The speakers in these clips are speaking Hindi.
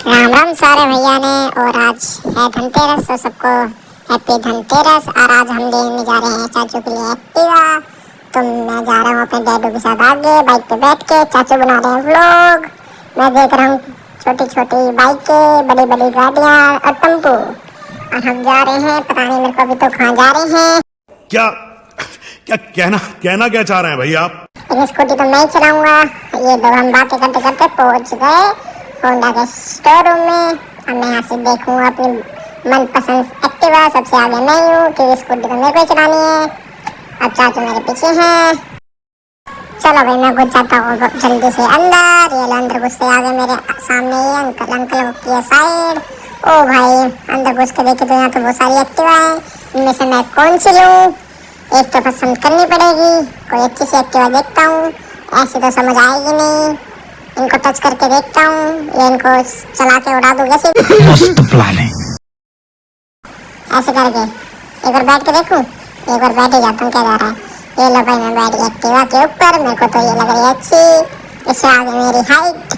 राम राम सारे भैया ने। और आज है धनतेरस, तो सबको हैप्पी धनतेरस। और आज हम लेने जा रहे हैं चाचू के लिए एक्टिवा। तो मैं जा रहा हूँ अपने डैडू के साथ आगे बाइक पे बैठ के। चाचू बना रहे हैं व्लॉग। मैं देख रहा हूँ छोटी छोटी बाइकें, बड़ी बड़ी गाड़ियाँ और टेम्पो। और हम जा रहे हैं, पता नहीं मेरे को अभी तो कहाँ जा रहे हैं। क्या क्या कहना कहना क्या चाह रहे हैं भैया आप? लेकिन स्कूटी तो मैं ही चलाऊंगा। ये दो हम बातें करते करते पहुंच गए होंडा के शोरूम में। अब मैं यहाँ से देखूंगा अपनी मनपसंद एक्टिवा। सबसे आगे मैं हूँ क्योंकि स्कूटी तो मेरे को ही चलानी है। अब चाचू मेरे पीछे हैं। चलो भाई, मैं घुस जाता हूँ जल्दी से अंदर। ये लो, अंदर घुसते आगे मेरे सामने ये अंकल की साइड। ओ भाई, अंदर घुस के देखे तो यहाँ तो बहुत सारी एक्टिवा है। इनमें से मैं कौन सी लूँ? एक तो पसंद करनी पड़ेगी। कोई अच्छी सी एक्टिवा देखता हूँ, ऐसे तो समझ आएगी नहीं। इनको टच करके देखता हूँ, ये इनको चला के उड़ा दूँ कैसे? मस्त प्लान है। ऐसे करके एक बार बैठ के देखूँ। एक बार बैठ ही जाता हूँ, क्या जा रहा है। ये लो भाई, मैं बैठ गया एक्टिवा के ऊपर। मेरे को तो ये लग रही है अच्छी। इससे आगे मेरी हाइट।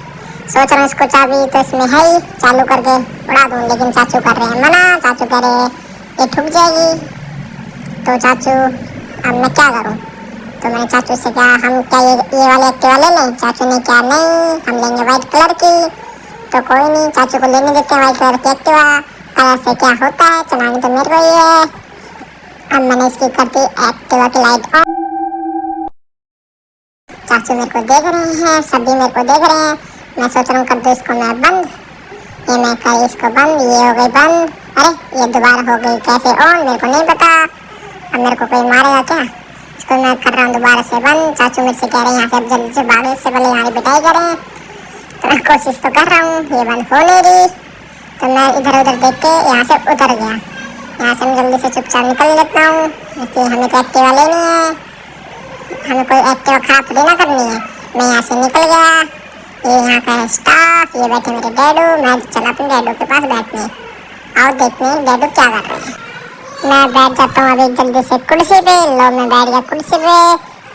सोच रहा हूँ इसको चाबी तो इसमें है ही, चालू करके उड़ा दूँ। लेकिन चाचू कर रहे हैं मना। चाचू कह रहे ये ठुक जाएगी। तो चाचू अब मैं क्या करूं? तो मैंने चाचू से कहा हम क्या ये वाली एक्टिवा ले लें? चाचू ने कहा नहीं, हम लेंगे वाइट कलर की। तो कोई नहीं, चाचू को लेने देते हैं वाइट कलर की एक्टिवा। कलर से क्या होता है, चलानी तो मेरे को ही है। अब मैंने इसकी कर दी एक्टिवा की लाइट ऑन। चाचू मेरे को देख रहे हैं, सभी मेरे को देख रहे हैं। मैं सोच रहा हूँ कर दूँ इसको मैं बंद। ये मैं कर इसको बंद, ये हो गई बंद। अरे ये दोबारा हो गई कैसे ऑन, मेरे को नहीं पता। अब मेरे को कोई मारेगा क्या? इसको मैं कर रहा हूँ दोबारा से बंद। चाचू मेरे से कह रहे हैं यहाँ से अब जल्दी से भागने से पहले यहाँ पिटाई करें। तो मैं कोशिश तो कर रहा हूँ, ये बंद हो नहीं रही। तो मैं इधर उधर देख के यहाँ से उतर गया। यहाँ से मैं जल्दी से चुपचाप निकल लेता हूँ, क्योंकि हमें तो एक्टिवा लेनी है। हमें कोई एक्टिवा खराब थोड़ी ना करनी है। मैं यहाँ से निकल गया। ये यहाँ का है स्टाफ, ये बैठे मेरे डैडू। मैं चला अपने डैडू के पास बैठने। आओ देखने डैडू क्या कर रहे हैं। मैं बैठ जाता हूँ अभी जल्दी से कुर्सी पे। लो मैं बैठ गया कुर्सी पे।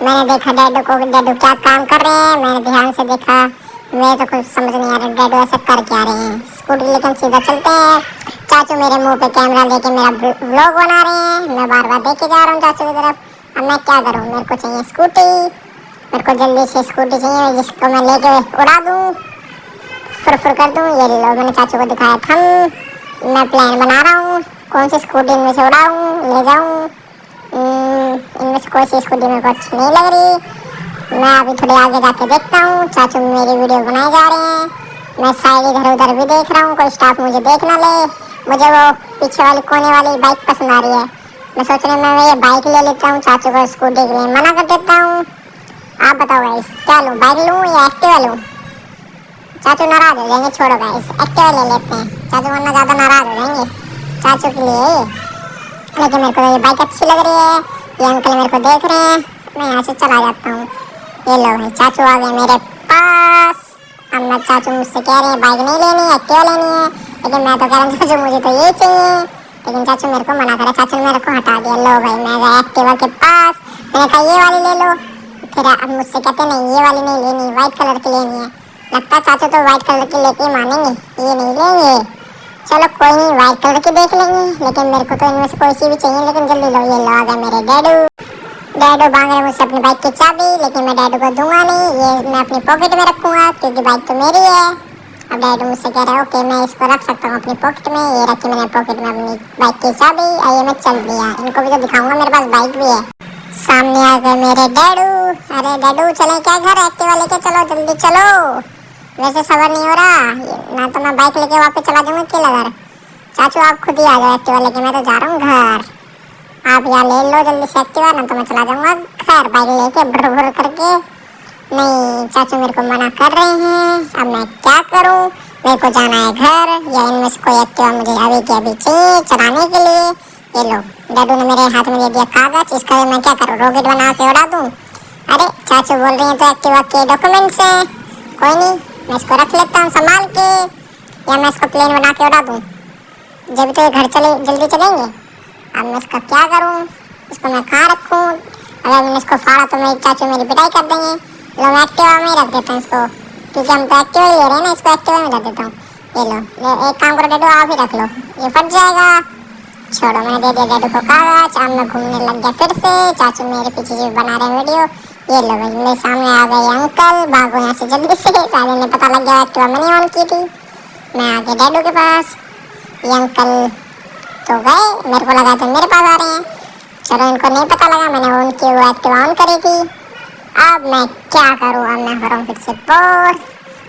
मैंने देखा डैडू को, डैडू क्या काम कर रहे हैं। मैंने ध्यान से देखा, मैं तो कुछ समझ नहीं आ रहा डैडू ऐसा कर क्या रहे हैं। स्कूटी लेकर सीधा चलते हैं। चाचू मेरे मुंह पे कैमरा लेके मेरा व्लॉग बना रहे हैं। मैं बार बार देखे जा रहा हूँ चाचू की तरफ। अब मैं क्या करूँ? मेरे को चाहिए स्कूटी। मेरे को जल्दी से स्कूटी चाहिए जिसको मैं लेके उड़ा दूँ, फुर कर दूँ। ये लो, मैंने चाचू को दिखाया थम। मैं प्लान बना रहा हूँ कौन सी स्कूटी इनमें से उड़ाऊँ, ले जाऊँ। इनमें से कोई सी स्कूटी मेरे को अच्छी नहीं लग रही। मैं अभी थोड़े आगे जाके देखता हूँ। चाचू मेरी वीडियो बनाए जा रहे हैं। मैं साइड इधर उधर भी देख रहा हूँ, कोई स्टाफ मुझे देख ना ले। मुझे वो पीछे वाली कोने वाली बाइक पसंद आ रही है। मैं सोच रही हूँ मैं ये बाइक ले लेता हूँ, चाचू को स्कूटी के लिए मना कर देता हूँ। आप बताओ गाइस, क्या लूँ, बाइक लूँ या एक्टिवा लूँ? चाचू नाराज हो जाएंगे, छोड़ो गाइस एक्टिवा ले लेते हैं। चाचू वरना ज़्यादा नाराज हो जाएंगे चाचू के लिए। लेकिन मेरे को ये बाइक अच्छी लग रही है। ये अंकल मेरे को देख रहे हैं। मैं यहाँ से चला जाता हूँ। ये लो भाई, चाचू आ गए मेरे पास। अब मैं चाचू मुझसे कह रहे हैं बाइक नहीं लेनी, एक्टिवा लेनी है। लेकिन मैं तो कह रहा हूँ चाचू मुझे तो ये चाहिए। लेकिन चाचू मेरे को मना करे। चाचू ने मेरे को हटा दिया। लो भाई, मैं गया एक्टिवा के पास। मैंने कहा ये वाली ले लो। फिर अब मुझसे कहते नहीं ये वाली नहीं लेनी, वाइट कलर की लेनी है। लगता है चाचू तो वाइट कलर की लेके मानेंगे, ये नहीं लेंगे। चलो कोई नहीं, वाइट कलर की देख लेंगे। लेकिन मेरे को तो इनमें से कोई सी भी चाहिए। लेकिन जल्दी लो, ये लो आ गए मेरे डैडू। डैडू मांग रहे मुझसे अपनी बाइक की चाबी, लेकिन मैं डैडू को दूंगा नहीं। ये मैं अपनी पॉकेट में रखूंगा क्योंकि बाइक तो मेरी है। अब डैडू मुझसे कह रहा है ओके मैं इसको रख सकता हूँ अपनी पॉकेट में। ये रखी मैंने पॉकेट में अपनी बाइक की चाबी। आइए मैं चल दिया। इनको भी तो दिखाऊंगा मेरे पास बाइक भी है। सामने आ गए मेरे डैडू। अरे डैडू चले क्या घर? एक्टिवा लेके चलो, जल्दी चलो। वैसे सबर नहीं हो रहा, ना तो मैं बाइक लेके वापस चला जाऊंगा अकेला घर। चाचू आप खुद ही आ जाओ एक्टिवा लेके, मैं तो जा रहा हूँ घर। आप यहाँ ले लो जल्दी से एक्टिवा, ना तो मैं चला जाऊंगा घर बाइक लेके भर भर करके। नहीं, चाचू मेरे को मना कर रहे हैं। अब मैं क्या करूँ? मेरे को जाना है घर, या इनमें से कोई एक्टिवा मुझे अभी के अभी चाहिए चलाने के लिए। ये लो, डैडू ने मेरे हाथ में दे दिया कागज। इसका मैं क्या करूँ? रॉकेट बना के उड़ा दूँ? अरे चाचू बोल रहे हैं तो एक्टिवा के डॉक्यूमेंट्स हैं। कोई नहीं, मैं इसको रख लेता हूँ संभाल के, या मैं इसको प्लेन बना के उड़ा दूँ। जब तो ये घर चले जल्दी चलेंगे। अब मैं इसका क्या करूँ? इसको मैं कहाँ रखूँ? अगर मैंने इसको फाड़ा तो मेरे चाचू मेरी पिटाई कर देंगे। लो मैं एक्टिवा में ही रख देता हूँ इसको, क्योंकि हम तो एक्टिवा ही ले रहे हैं ना। इसको एक्टिवा में रख देता हूँ। ये लो, एक काम करो डैडू, आप ही रख लो, ये फट जाएगा। छोड़ो, मैंने दे दिया डैडू को कागज। अब मैं घूमने लग गया फिर से। चाचू मेरे पीछे जो बना रहे वीडियो। ये लो भाई, मेरे सामने आ गए अंकल। भागो यहाँ से जल्दी से, साले ने पता लग गया एक्टिवा मैंने ऑन की थी। मैं आ गया डैडू के पास। ये अंकल तो गए, मेरे को लगा तो मेरे पास आ रहे हैं। चलो, इनको नहीं पता लगा मैंने उनकी वो एक्टिवा ऑन करी थी। अब मैं क्या करूँ, अब मैं हो रहा हूँ फिर से बोर।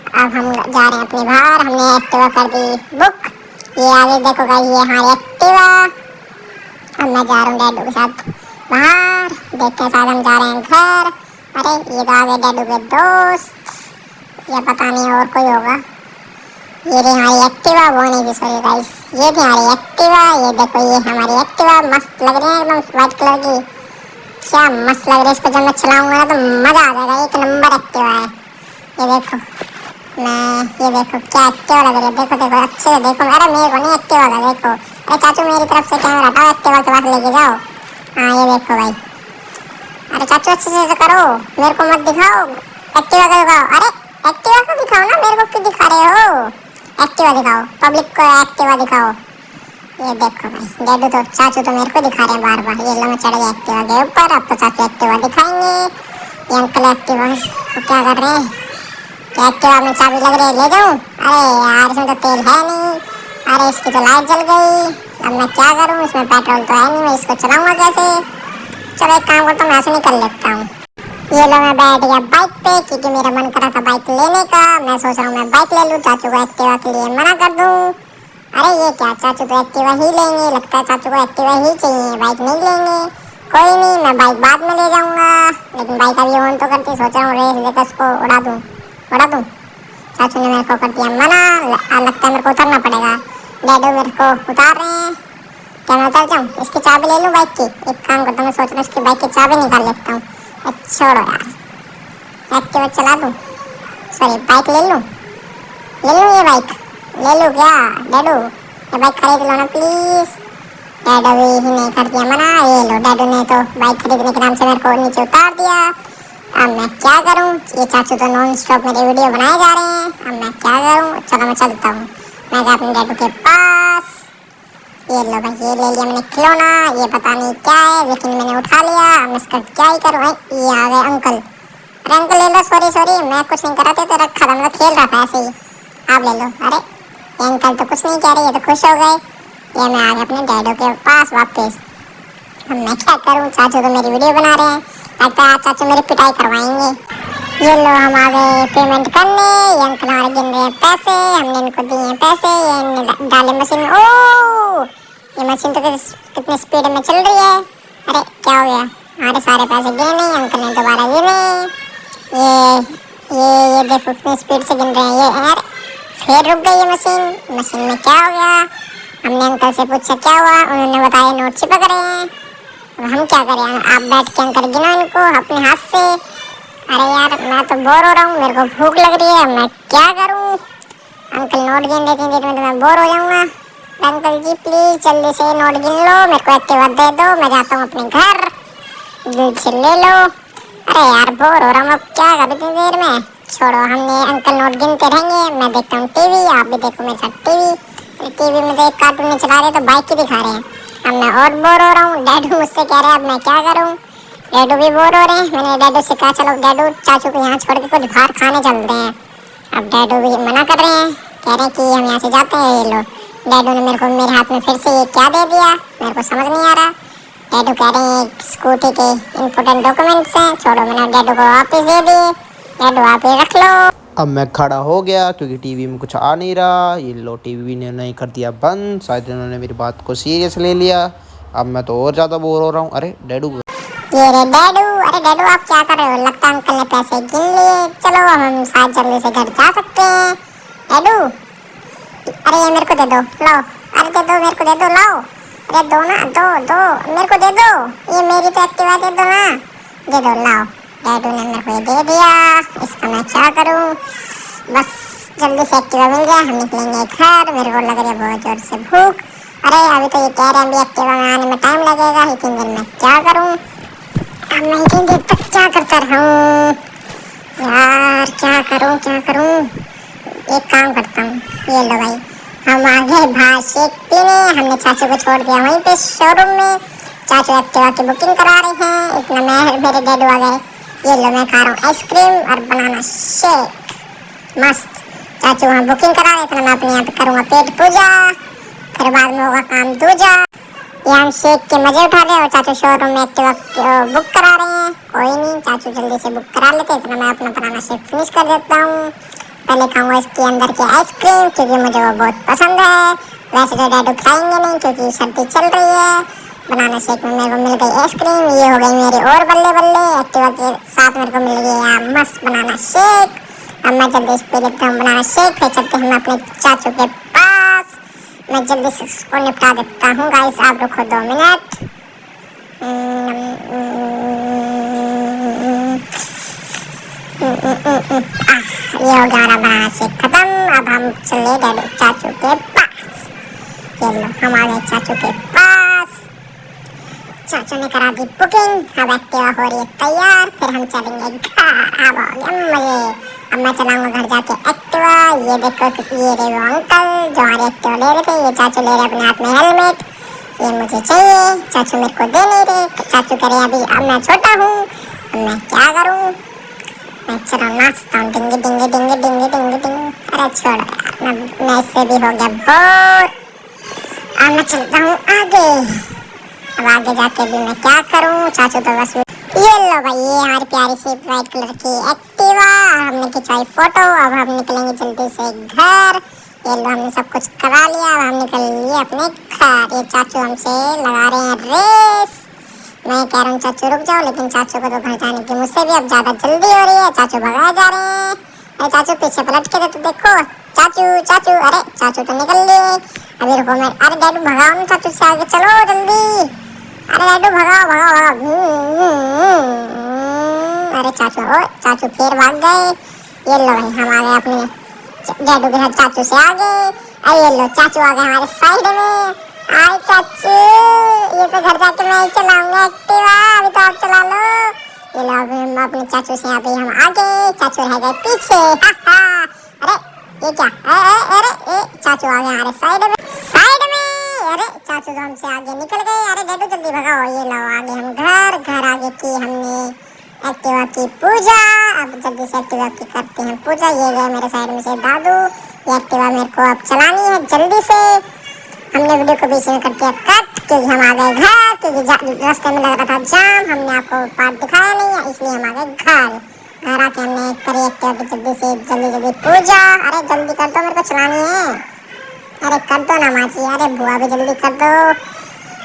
अब हम जा रहे हैं अपने बाहर। हमने एक्टिवा कर दी बुक। ये आगे देखो गाइस, ये हमारी एक्टिवा। अब मैं जा रहा हूँ डैडू के साथ बाहर। देखते हैं, शायद हम जा रहे हैं घर। अरे ये तो आ गए डैडू के दोस्त, ये पता नहीं और कोई होगा। ये रही हमारी एक्टिवा, वो नहीं थी, सॉरी गाइस, ये थी हमारी एक्टिवा। ये देखो, ये हमारी एक्टिवा मस्त लग रही है एकदम व्हाइट कलर की। क्या मस्त लग रही है, इस पर जब मैं चलाऊंगा ना तो मजा आ जाएगा। एक नंबर एक्टिवा है। ये देखो, ये देखो क्या एक्टिवा लग रही है। देखो देखो अच्छे से देखो। अरे मेरे को नहीं एक्टिवा का, देखो। अरे चाचू मेरी तरफ से कैमरा हटाओ, एक्टिवा के पास लेके जाओ। हाँ ये देखो भाई। अरे चाचू अच्छे से करो, मेरे को मत दिखाओ, एक्टिवा का दिखाओ। अरे एक्टिवा को दिखाओ ना, मेरे को क्यों दिखा रहे हो? एक्टिवा दिखाओ, पब्लिक को एक्टिवा दिखाओ। ये देखो भाई, डैडू तो चाचू तो मेरे को दिखा रहे हैं बार बार। ये लो, मैं चढ़ गया एक्टिवा के ऊपर। अब तो चाचू एक्टिवा दिखाएंगे। ये अंकल एक्टिवा को क्या कर रहे हैं? क्या एक्टिवा में चाबी लग रही है, ले जाऊं? अरे यार, इसमें तो तेल है नहीं। अरे इसकी तो लाइट जल गई। अब मैं क्या करूं, इसमें पेट्रोल तो है नहीं, मैं इसको चलाऊंगा कैसे? चलो एक काम करता हूँ, मैं ऐसे निकल लेता हूँ। ये लो, मैं बैठ गया बाइक पे, क्योंकि मेरा मन कर रहा था बाइक लेने का। मैं सोच रहा हूँ मैं बाइक ले लूँ, चाचू को एक्टिवा के लिए मना कर दूँ। अरे ये क्या, चाचू तो एक्टिवा ही लेंगे, लगता है चाचू को एक्टिवा ही चाहिए, बाइक नहीं लेंगे। कोई नहीं, मैं बाइक बाद में ले जाऊँगा, लेकिन बाइक अभी ऑन तो करती। सोच रहा हूँ रेस देकर उसको उड़ा दूँ। चाचू ने मेरे को कर दिया मना। लगता है मेरे को उतरना पड़ेगा। डैडू मेरे को उतार रहे हैं। क्या मैं उतर जाऊँ? इसकी चाबी ले लूँ बाइक की? एक काम करता हूँ, मैं सोच रहा हूँ इसकी बाइक की चाबी निकाल लेता हूँ। छोड़ो यार, एक्टिवा चला दूँ, सॉरी बाइक ले लूँ ये बाइक ले लूँ क्या? डैडू ये बाइक खरीद लो ना प्लीज़। डैडू ही नहीं कर दिया मना। ये लो, डैडू ने तो बाइक खरीदने के नाम से मेरे को नीचे उतार दिया। अब मैं क्या करूं? ये चाचू तो नॉन स्टॉप मेरे वीडियो बनाए जा रहे हैं। अब मैं क्या करूं? चलो मैं चलता हूं, मैं गया अपने डैडू के पास। ये लो भाई, ये ले लिया मैंने खिलौना। ये पता नहीं क्या है, लेकिन मैंने उठा लिया। अब मैं इसका क्या ही करूं? ये आ गए अंकल। अरे अंकल ले लो, सॉरी मैं कुछ नहीं कर रहा था, तो रखा था, मैं खेल रहा था ऐसे ही। आप ले लो। अरे ये अंकल तो कुछ नहीं कह रहे, ये तो खुश हो गए। ये मैं आ गया अपने डैडू के पास वापस। अब मैं क्या करूं, चाचू तो मेरी वीडियो बना रहे हैं, लगता है चाचू मेरी पिटाई करवाएंगे। ये लो, हम आ गए पेमेंट करने। ये अंकल हमारे गिन रहे हैं पैसे, हमने इनको दिए हैं पैसे। ये डाले मशीन में। ओ ये मशीन तो कितनी स्पीड में चल रही है। अरे क्या हो गया, हमारे सारे पैसे गिने नहीं, अंकल ने दोबारा गिने। ये देखो कितनी स्पीड से गिन रहे हैं ये। यार फिर रुक गई ये मशीन में क्या हो गया? हमने अंकल से पूछा क्या हुआ, उन्होंने बताया नोट चिपक रहे हैं। अब हम क्या करें? आप बैठ के अंकल गिनो इनको अपने हाथ से। अरे यार मैं तो बोर हो रहा हूँ, मेरे को भूख लग रही है, मैं क्या करूँ? अंकल नोट गिन रहे, इतनी देर में तो मैं बोर हो जाऊँगा। अंकल जी प्लीज़ जल्दी से नोट गिन लो, मेरे को एक्टिवा दे दो, मैं जाता हूँ अपने घर, जल्दी से ले लो। अरे यार बोर हो रहा हूँ, अब क्या करूँ इतनी देर में? छोड़ो, हमने अंकल नोट गिनते रहेंगे, मैं देखता हूँ टीवी, आप भी देखो मेरे साथ टीवी। टीवी में तो एक कार्टून नहीं चला रहे, तो बाइक ही दिखा रहे हैं। अब मैं और बोर हो रहा हूँ, डैडू मुझसे कह रहे हैं अब मैं क्या करूँ? डैडू भी बोर हो रहे हैं। मैंने डैडू से कहा चलो डैडू चाचू को यहाँ छोड़ के कुछ बाहर खाने चलते हैं। अब डैडू भी मना कर रहे हैं, कह रहे हैं कि हम यहाँ से जाते हैं। ये लो, डैडू ने मेरे को मेरे हाथ में फिर से ये क्या दे दिया, मेरे को समझ नहीं आ रहा। डैडू कह रहे हैं स्कूटी के इम्पोर्टेंट डॉक्यूमेंट्स हैं। छोड़ो, मैंने डैडू को वापस दे दिए। डैडू आप ही रख लो। अब मैं खड़ा हो गया क्योंकि टीवी में कुछ आ नहीं रहा। ये लो, टीवी ने नहीं कर दिया बंद, शायद इन्होंने मेरी बात को सीरियस ले लिया। अब मैं तो और ज़्यादा बोर हो रहा हूँ। अरे डैडू, ये रे डैडू। अरे डैडू आप क्या कर रहे हो? लगता है अंकल ने पैसे गिन लिए। चलो हम शायद जल्दी से घर जा सकते हैं। डैडू अरे ये मेरे को दे दो, लाओ। अरे दे दो, मेरे को दे दो, लाओ। अरे दो ना, दो मेरे को दे दो। ये मेरी तो एक्टिवा दे दो ना, दे दो, लाओ। डैडू ने मेरे को ये दे दिया, इसका मैं क्या करूँ? बस जल्दी से एक्टिवा मिल गया, हम निकलेंगे घर। मेरे को लग रही है बहुत जोर से भूख। अरे अभी तो ये कह रहे हैं अभी एक्टिवा में आने में टाइम लगेगा, इतनी देर में क्या करूँ? अब मैं इतनी देर तक क्या करता रहूँ यार? क्या करूँ? एक काम करता हूँ, ये लो भाई, हम आगे बाहर शेक पीने। हमने चाचू को छोड़ दिया वहीं पे शोरूम में। चाचू एक्टिवा की बुकिंग करा रहे हैं, इतना मेरे डैडू आ गए। ये लो मैं खा रहा हूँ आइसक्रीम और बनाना शेक, मस्त। चाचू वहाँ बुकिंग करा रहे थे, मैं अपने यहाँ पे करूँगा पेट पूजा, फिर बाद में होगा काम दूजा। ये हम शेक के मजे उठा रहे हैं और चाचू शोरूम में एक्टिवा बुक करा रहे हैं। कोई नहीं, चाचू जल्दी से बुक करा लेते, इतना मैं अपना बनाना शेक फिनिश कर देता हूँ। पहले खाऊंगा इसके अंदर की आइसक्रीम, क्योंकि मुझे वो बहुत पसंद है। वैसे तो डैडू खाएंगे नहीं क्योंकि सर्दी चल रही है। बनाना शेक में मेरे को मिल गई आइसक्रीम, ये हो गई मेरी और बल्ले बल्ले। एक्टिवा के साथ मेरे को मिल गया मस्त बनाना शेक। अब मैं जल्दी से पी लेता हूँ बनाना शेक, फिर चलते हैं अपने चाचू के पास। मैं जल्दी से उसको निपटा देता हूँ। गाइस आप रुको 2 मिनट। ये हो गया हमारा बनाना शेक खत्म। अब हम चले डैडू चाचू के पास। ये लो हम आ गए चाचू के पास। चाचू ने करा दी बुकिंग, अब एक्टिवा हो रही है तैयार, फिर हम चलेंगे घर। अब हो गया मजे। अब मैं चलाऊंगा घर जाके एक्टिवा। ये देखो ये रहे वो अंकल जो हमारे एक्टिवा ले रहे थे। ये चाचू ले रहे अपने हाथ में हेलमेट, ये मुझे चाहिए, चाचू मेरे को दे नहीं रहे। चाचू कह रहे अभी अब मैं छोटा हूँ, अब मैं क्या करूँ। मैं चलो नाचता हूँ, डिंगी डिंगी डिंगी डिंगी डिंगी डिंगी। अरे छोड़ यार, मैं इससे भी हो गया बोर। अब मैं चलता हूँ आगे। अब आगे जाके भी मैं क्या करूँ, चाचू तो बस। ये लो भाई, ये हमारी प्यारी सी वाइट कलर की एक्टिवा। हमने खिंचवाई फोटो, अब हम निकलेंगे जल्दी से घर। ये लो हमने सब कुछ करा लिया, अब हम निकल लिए अपने घर। ये चाचू हमसे लगा रहे हैं रेस। मैं कह रहा हूँ चाचू रुक जाओ, लेकिन चाचू को तो घर जाने की मुझसे भी अब ज्यादा जल्दी हो रही है। चाचू भगाए जा रहे हैं। अरे चाचू पीछे पलट के तो देखो, चाचू चाचू, अरे चाचू तो निकल लिए। अभी रुको मैं, अरे डैडू भगाओ ना चाचू से आगे, चलो जल्दी। अरे डैडू भगाओ भगाओ भगाओ। अरे चाचू, ओ चाचू फिर भाग गए। ये लो भाई हम आ गए अपने डैडू के साथ चाचू से आगे। अरे ये लो चाचू आ गए हमारे साइड में। आए चाचू, ये तो घर जाके मैं ही चलाऊंगा एक्टिवा, अभी तो आप चला लो। ये लो अभी हम अपने चाचू से अभी हम आगे, चाचू रह गए पीछे। अरे ये क्या, अरे चाचू आ गए हमारे साइड में। अरे चाचू तो हमसे आगे निकल गए। अरे डैडू जल्दी भगाओ। ये लो आगे हम घर आगे की हमने एक्टिवा की पूजा। अब जल्दी से एक्टिवा की करते हैं पूजा। ये गए मेरे साइड में से दादू। ये एक्टिवा मेरे को अब चलानी है जल्दी से। हमने वीडियो को बीच में कर दिया कट, क्योंकि हम आ गए घर, क्योंकि रास्ते में लग रहा था जाम। हमने आपको पार्ट दिखाया नहीं है, इसलिए हम आ गए घर आके हमने करी एक्टिवा की जल्दी से जल्दी पूजा। अरे जल्दी कर दो, मेरे को चलानी है। अरे कर दो ना माँ जी, अरे बुआ भी जल्दी कर दो।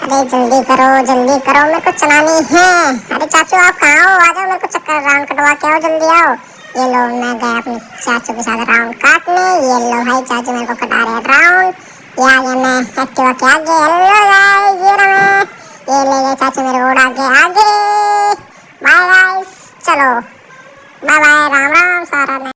अरे जल्दी करो मेरे को चलानी है। अरे चाचू आप कहाँ हो, आ जाओ, मेरे को चक्कर राउंड कटवा के आओ, जल्दी आओ। ये लो मैं गया अपने चाचू के साथ राउंड काटने। ये लो भाई चाचू मेरे को कटा रहे राउंड। ये आ गया मैं एक्टिवा के आगे। हेलो गाइस, ये रहा मैं, ये ले गए चाचू मेरे को उड़ा के आगे। बाय गाइस, चलो बाय बाय, राम राम सारा।